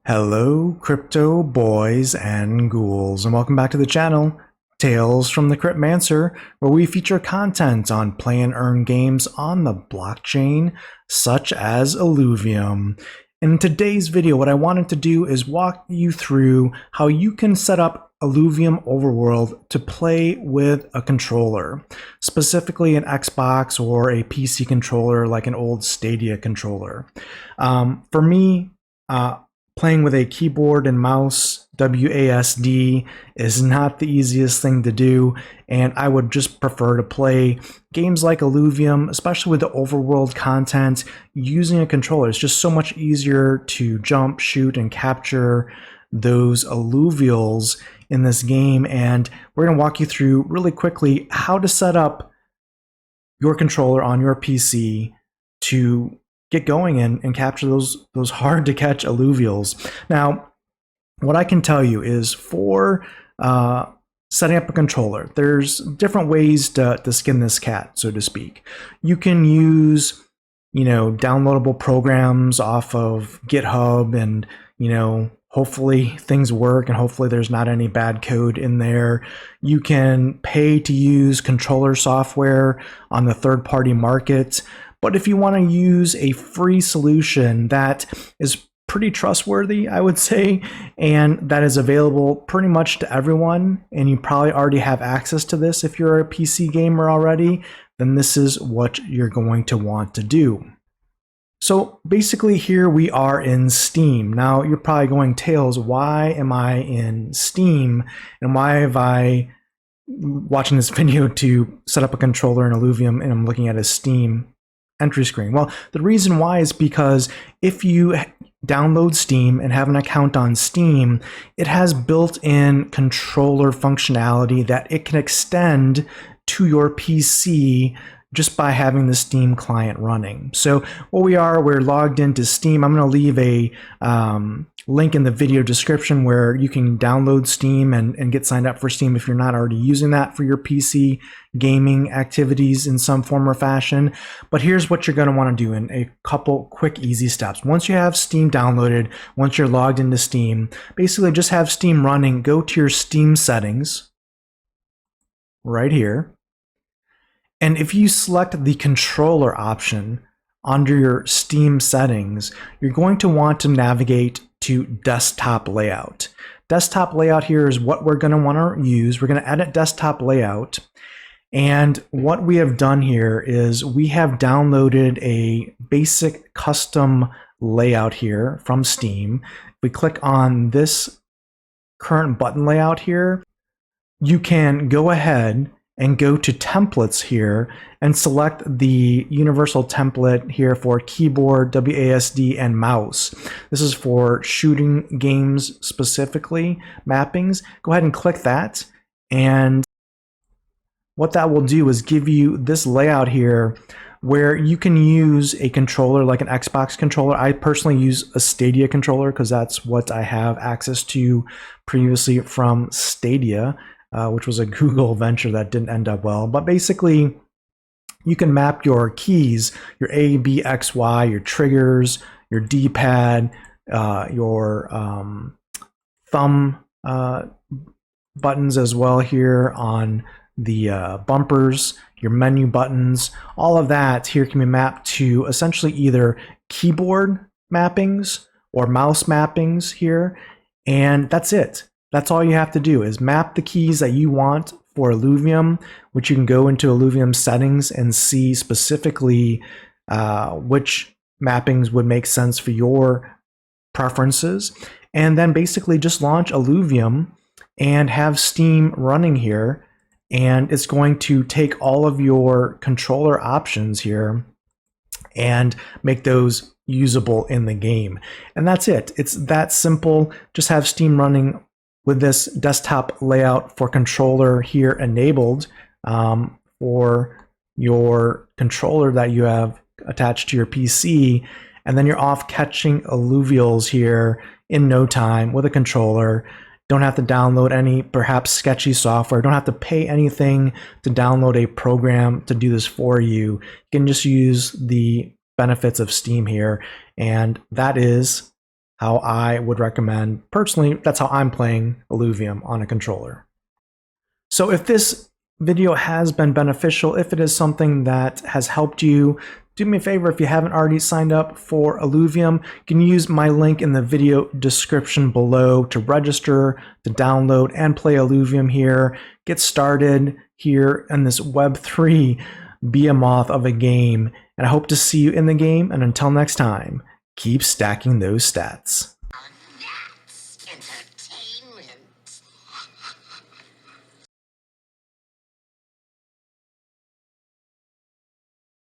Hello, crypto boys and ghouls, and welcome back to the channel, Tales from the Cryptmancer, where we feature content on play and earn games on the blockchain, such as Illuvium. In today's video, what I wanted to do is walk you through how you can set up Illuvium Overworld to play with a controller, specifically an Xbox or a PC controller like an old Stadia controller. For me, playing with a keyboard and mouse, WASD, is not the easiest thing to do, and I would just prefer to play games like Illuvium, especially with the overworld content, using a controller. It's just so much easier to jump, shoot, and capture those alluvials in this game, and we're going to walk you through really quickly how to set up your controller on your PC to get going and capture those hard to catch alluvials. Now, what I can tell you is for setting up a controller, there's different ways to skin this cat, so to speak. You can use, downloadable programs off of GitHub, and hopefully things work and hopefully there's not any bad code in there. You can pay to use controller software on the third-party market. But if you want to use a free solution that is pretty trustworthy, I would say, and that is available pretty much to everyone, and you probably already have access to this if you're a PC gamer already, then this is what you're going to want to do. So basically here we are in Steam. Now you're probably going, Tails, why am I in Steam? And why have I watching this video to set up a controller in Illuvium and I'm looking at a Steam entry screen? Well, the reason why is because if you download Steam and have an account on Steam, it has built-in controller functionality that it can extend to your PC just by having the Steam client running. So we're logged into Steam. I'm going to leave a link in the video description where you can download Steam and get signed up for Steam if you're not already using that for your PC gaming activities in some form or fashion. But here's what you're going to want to do in a couple quick, easy steps. Once you have Steam downloaded, once you're logged into Steam, basically just have Steam running, go to your Steam settings right here. And if you select the controller option under your Steam settings, you're going to want to navigate to desktop layout. Desktop layout here is what we're going to want to use. We're going to edit desktop layout. And what we have done here is we have downloaded a basic custom layout here from Steam. If we click on this current button layout here, you can go ahead and go to templates here and select the universal template here for keyboard, WASD, and mouse. This is for shooting games specifically, mappings. Go ahead and click that, and what that will do is give you this layout here where you can use a controller like an Xbox controller. I personally use a Stadia controller because that's what I have access to previously from Stadia, which was a Google venture that didn't end up well. But basically, you can map your keys, your A, B, X, Y, your triggers, your D-pad, your thumb buttons as well here on the bumpers, your menu buttons. All of that here can be mapped to essentially either keyboard mappings or mouse mappings here, and that's it. That's all you have to do is map the keys that you want for Illuvium, which you can go into Illuvium settings and see specifically which mappings would make sense for your preferences. And then basically just launch Illuvium and have Steam running here. And it's going to take all of your controller options here and make those usable in the game. And that's it. It's that simple. Just have Steam running with this desktop layout for controller here enabled for your controller that you have attached to your PC, and then you're off catching alluvials here in no time with a controller. Don't have to download any perhaps sketchy software. Don't have to pay anything to download a program to do this for you. You can just use the benefits of Steam here, and that is how I would recommend. Personally, that's how I'm playing Illuvium on a controller. So if this video has been beneficial, if it is something that has helped you, do me a favor, if you haven't already signed up for Illuvium, you can use my link in the video description below to register, to download and play Illuvium here. Get started here in this Web3 behemoth of a game, and I hope to see you in the game, and until next time, keep stacking those stats.